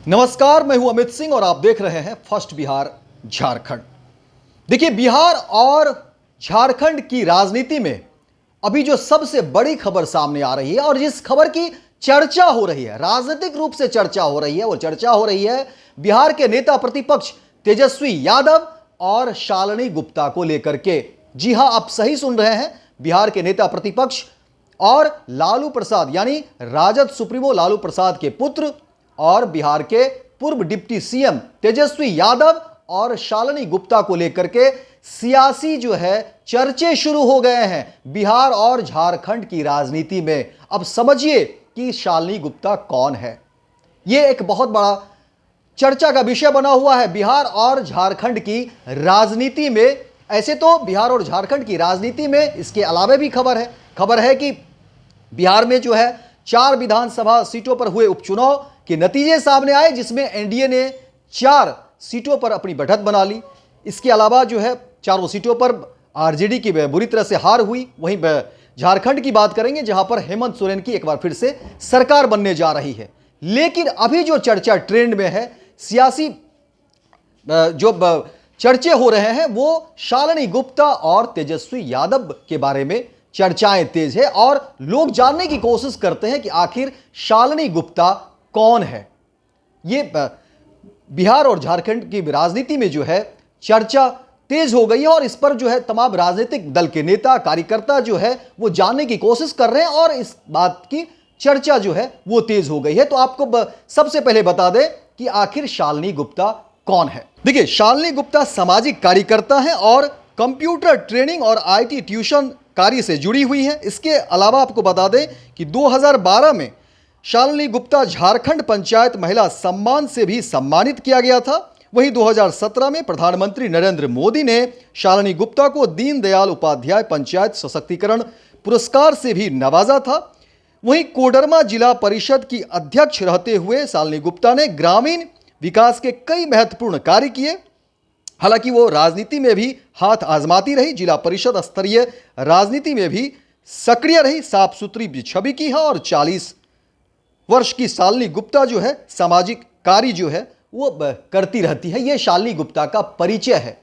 नमस्कार, मैं हूं अमित सिंह और आप देख रहे हैं फर्स्ट बिहार झारखंड। देखिए, बिहार और झारखंड की राजनीति में अभी जो सबसे बड़ी खबर सामने आ रही है और जिस खबर की चर्चा हो रही है, राजनीतिक रूप से चर्चा हो रही है, वो चर्चा हो रही है बिहार के नेता प्रतिपक्ष तेजस्वी यादव और शालिनी गुप्ता को लेकर के। जी हां, आप सही सुन रहे हैं, बिहार के नेता प्रतिपक्ष और लालू प्रसाद यानी राजद सुप्रीमो लालू प्रसाद के पुत्र और बिहार के पूर्व डिप्टी सीएम तेजस्वी यादव और शालिनी गुप्ता को लेकर के सियासी जो है चर्चे शुरू हो गए हैं बिहार और झारखंड की राजनीति में। अब समझिए कि शालिनी गुप्ता कौन है। यह एक बहुत बड़ा चर्चा का विषय बना हुआ है बिहार और झारखंड की राजनीति में। ऐसे तो बिहार और झारखंड की राजनीति में इसके अलावा भी खबर है कि बिहार में जो है 4 विधानसभा सीटों पर हुए उपचुनाव के नतीजे सामने आए, जिसमें एनडीए ने 4 सीटों पर अपनी बढ़त बना ली। इसके अलावा जो है 4 सीटों पर आरजेडी की बुरी तरह से हार हुई। वहीं झारखंड की बात करेंगे, जहां पर हेमंत सोरेन की एक बार फिर से सरकार बनने जा रही है। लेकिन अभी जो चर्चा ट्रेंड में है, सियासी जो चर्चे हो रहे हैं, वो शालिनी गुप्ता और तेजस्वी यादव के बारे में चर्चाएं तेज है और लोग जानने की कोशिश करते हैं कि आखिर शालिनी गुप्ता कौन है। ये बिहार और झारखंड की राजनीति में जो है चर्चा तेज हो गई है और इस पर जो है तमाम राजनीतिक दल के नेता कार्यकर्ता जो है वो जानने की कोशिश कर रहे हैं और इस बात की चर्चा जो है वो तेज हो गई है। तो आपको सबसे पहले बता दें कि आखिर शालिनी गुप्ता कौन है। देखिए, शालिनी गुप्ता सामाजिक कार्यकर्ता है और कंप्यूटर ट्रेनिंग और आईटी ट्यूशन कार्य से जुड़ी हुई है। इसके अलावा आपको बता दें कि 2012 में शालिनी गुप्ता झारखंड पंचायत महिला सम्मान से भी सम्मानित किया गया था। वहीं 2017 में प्रधानमंत्री नरेंद्र मोदी ने शालिनी गुप्ता को दीनदयाल उपाध्याय पंचायत सशक्तिकरण पुरस्कार से भी नवाजा था। वहीं कोडरमा जिला परिषद की अध्यक्ष रहते हुए शालिनी गुप्ता ने ग्रामीण विकास के कई महत्वपूर्ण कार्य किए। हालांकि वो राजनीति में भी हाथ आजमाती रही, जिला परिषद स्तरीय राजनीति में भी सक्रिय रही, साफ सुथरी छवि की है और 40 वर्ष की शालिनी गुप्ता जो है सामाजिक कार्य जो है वो करती रहती है। यह शालिनी गुप्ता का परिचय है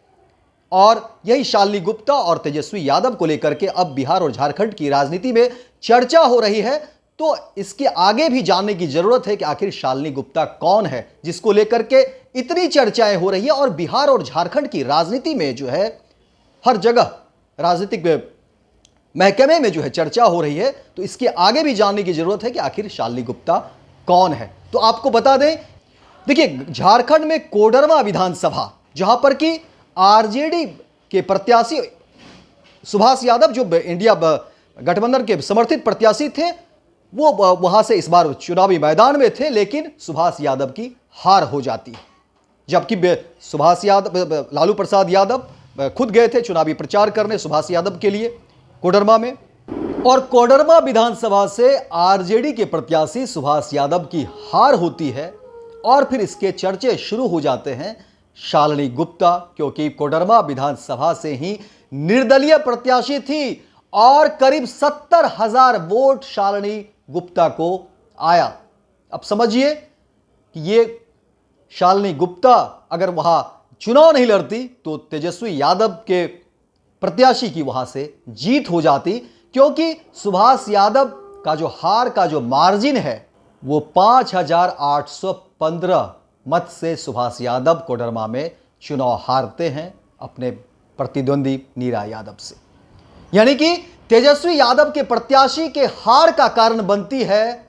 और यही शालिनी गुप्ता और तेजस्वी यादव को लेकर के अब बिहार और झारखंड की राजनीति में चर्चा हो रही है। तो इसके आगे भी जानने की जरूरत है कि आखिर शालिनी गुप्ता कौन है, जिसको लेकर के इतनी चर्चाएं हो रही है। और बिहार और झारखंड की राजनीति में जो है हर जगह राजनीतिक महकमे में जो है चर्चा हो रही है, तो इसके आगे भी जानने की जरूरत है कि आखिर शालिनी गुप्ता कौन है। तो आपको बता दें, देखिए, झारखंड में कोडरमा विधानसभा, जहां पर कि आरजेडी के प्रत्याशी सुभाष यादव जो इंडिया गठबंधन के समर्थित प्रत्याशी थे, वो वहां से इस बार चुनावी मैदान में थे, लेकिन सुभाष यादव की हार हो जाती है। जबकि सुभाष यादव, लालू प्रसाद यादव खुद गए थे चुनावी प्रचार करने सुभाष यादव के लिए कोडरमा में, और कोडरमा विधानसभा से आरजेडी के प्रत्याशी सुभाष यादव की हार होती है। और फिर इसके चर्चे शुरू हो जाते हैं शालिनी गुप्ता, क्योंकि कोडरमा विधानसभा से ही निर्दलीय प्रत्याशी थी और करीब 70,000 वोट शालिनी गुप्ता को आया। अब समझिए कि ये शालिनी गुप्ता अगर वहां चुनाव नहीं लड़ती तो तेजस्वी यादव के प्रत्याशी की वहां से जीत हो जाती, क्योंकि सुभाष यादव का जो हार का जो मार्जिन है वो 5,815 मत से सुभाष यादव कोडरमा में चुनाव हारते हैं अपने प्रतिद्वंदी नीरा यादव से। यानी कि तेजस्वी यादव के प्रत्याशी के हार का कारण बनती है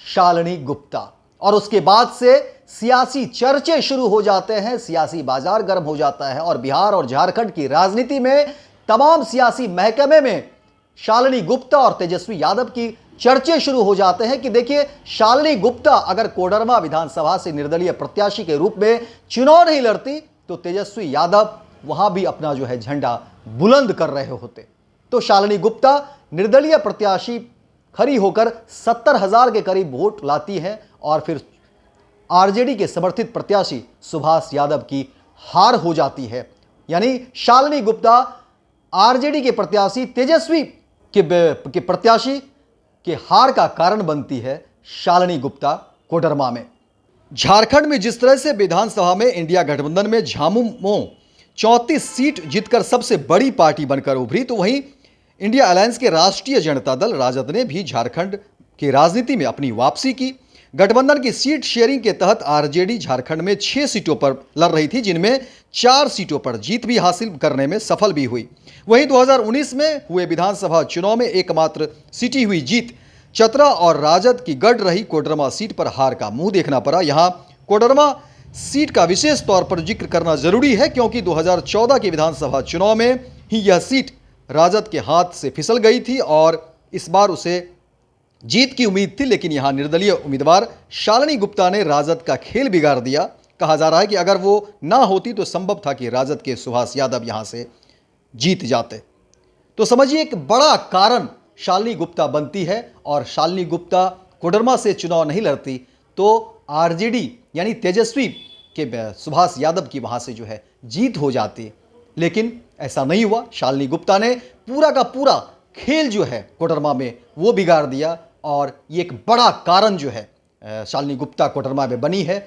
शालिनी गुप्ता। और उसके बाद से सियासी चर्चे शुरू हो जाते हैं, सियासी बाजार गर्म हो जाता है और बिहार और झारखंड की राजनीति में तमाम सियासी महकमे में शालिनी गुप्ता और तेजस्वी यादव की चर्चे शुरू हो जाते हैं कि देखिए, शालिनी गुप्ता अगर कोडरमा विधानसभा से निर्दलीय प्रत्याशी के रूप में चुनाव नहीं लड़ती तो तेजस्वी यादव वहां भी अपना जो है झंडा बुलंद कर रहे होते। तो शालिनी गुप्ता निर्दलीय प्रत्याशी खड़ी होकर 70,000 के करीब वोट लाती है और फिर आरजेडी के समर्थित प्रत्याशी सुभाष यादव की हार हो जाती है। यानी शालिनी गुप्ता आरजेडी के प्रत्याशी तेजस्वी के प्रत्याशी के हार का कारण बनती है शालिनी गुप्ता कोडरमा में। झारखंड में जिस तरह से विधानसभा में इंडिया गठबंधन में झामुमो 34 सीट जीतकर सबसे बड़ी पार्टी बनकर उभरी, तो वहीं इंडिया अलायंस के राष्ट्रीय जनता दल राजद ने भी झारखंड की राजनीति में अपनी वापसी की। गठबंधन की सीट शेयरिंग के तहत आरजेडी झारखंड में 6 सीटों पर लड़ रही थी, जिनमें 4 सीटों पर जीत भी हासिल करने में सफल भी हुई। वहीं 2019 में हुए विधानसभा चुनाव में एकमात्र सिटी हुई जीत चतरा और राजद की गढ़ रही कोडरमा सीट पर हार का मुंह देखना पड़ा। यहां कोडरमा सीट का विशेष तौर पर जिक्र करना जरूरी है, क्योंकि 2014 के विधानसभा चुनाव में ही यह सीट राजद के हाथ से फिसल गई थी और इस बार उसे जीत की उम्मीद थी, लेकिन यहां निर्दलीय उम्मीदवार शालिनी गुप्ता ने राजद का खेल बिगाड़ दिया। कहा जा रहा है कि अगर वो ना होती तो संभव था कि राजद के सुभाष यादव यहां से जीत जाते। तो समझिए, एक बड़ा कारण शालिनी गुप्ता बनती है और शालिनी गुप्ता कोडरमा से चुनाव नहीं लड़ती तो आरजेडी यानी तेजस्वी के सुभाष यादव की वहां से जो है जीत हो जाती। लेकिन ऐसा नहीं हुआ। शालिनी गुप्ता ने पूरा का पूरा खेल जो है कोडरमा में वो बिगाड़ दिया और ये एक बड़ा कारण जो है शालिनी गुप्ता कोडरमा में बनी है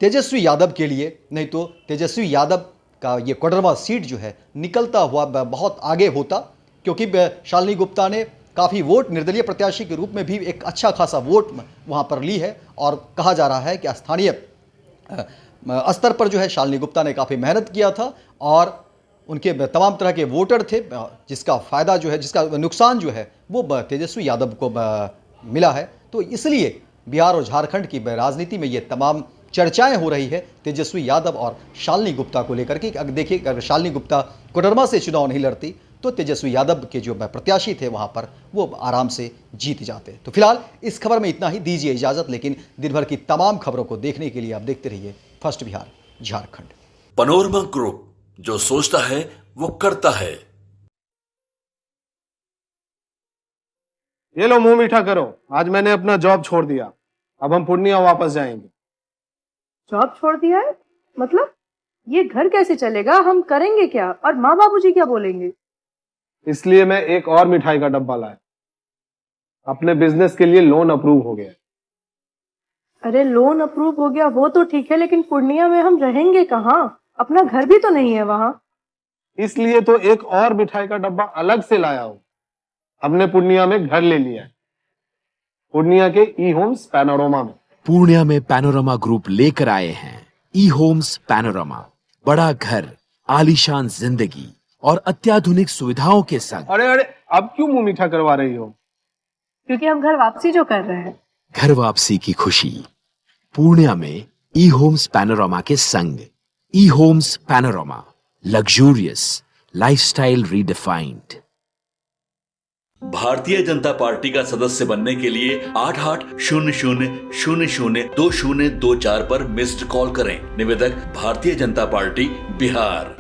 तेजस्वी यादव के लिए। नहीं तो तेजस्वी यादव का ये कोडरमा सीट जो है निकलता हुआ बहुत आगे होता, क्योंकि शालिनी गुप्ता ने काफ़ी वोट निर्दलीय प्रत्याशी के रूप में भी एक अच्छा खासा वोट वहाँ पर ली है और कहा जा रहा है कि स्थानीय स्तर पर जो है शालिनी गुप्ता ने काफ़ी मेहनत किया था और उनके तमाम तरह के वोटर थे, जिसका फ़ायदा जो है, जिसका नुकसान जो है वो तेजस्वी यादव को मिला है। तो इसलिए बिहार और झारखंड की राजनीति में ये तमाम चर्चाएं हो रही है तेजस्वी यादव और शालिनी गुप्ता को लेकर के। अगर देखिए, अगर शालिनी गुप्ता कोडरमा से चुनाव नहीं लड़ती तो तेजस्वी यादव के जो प्रत्याशी थे वहां पर वो आराम से जीत जाते। तो फिलहाल इस खबर में इतना ही। दीजिए इजाजत, लेकिन दिन भर की तमाम खबरों को देखने के लिए आप देखते रहिए first Bihar Jharkhand. Panorama group, जो सोचता है वो करता है। ये लो, मुंह मीठा करो। आज मैंने अपना जॉब छोड़ दिया, अब हम पूर्णिया वापस जाएंगे। जॉब छोड़ दिया है? मतलब ये घर कैसे चलेगा? हम करेंगे क्या? और माँ बाबूजी क्या बोलेंगे? इसलिए मैं एक और मिठाई का डब्बा लाया। अपने बिजनेस के लिए लोन अप्रूव हो गया। अरे लोन अप्रूव हो गया वो तो ठीक है, लेकिन पूर्णिया में हम रहेंगे कहाँ? अपना घर भी तो नहीं है वहाँ। इसलिए तो एक और मिठाई का डब्बा अलग से लाया हूँ। हमने पूर्णिया में घर ले लिया है, पूर्णिया के ई होम्स पैनोरमा में। पूर्णिया में पैनोरमा ग्रुप लेकर आए हैं ई होम्स पैनोरमा। बड़ा घर, आलीशान जिंदगी और अत्याधुनिक सुविधाओं के संग। अरे अरे, अब क्यों मुंह मीठा करवा रही हो? क्योंकि हम घर वापसी जो कर रहे हैं। घर वापसी की खुशी पूर्णिया में ई होम्स पैनोरमा के संग। E homes panorama, luxurious lifestyle redefined. Bharatiya Janata party का सदस्य बनने के लिए 8800002024 पर मिस्ड कॉल करें। निवेदक भारतीय जनता पार्टी बिहार।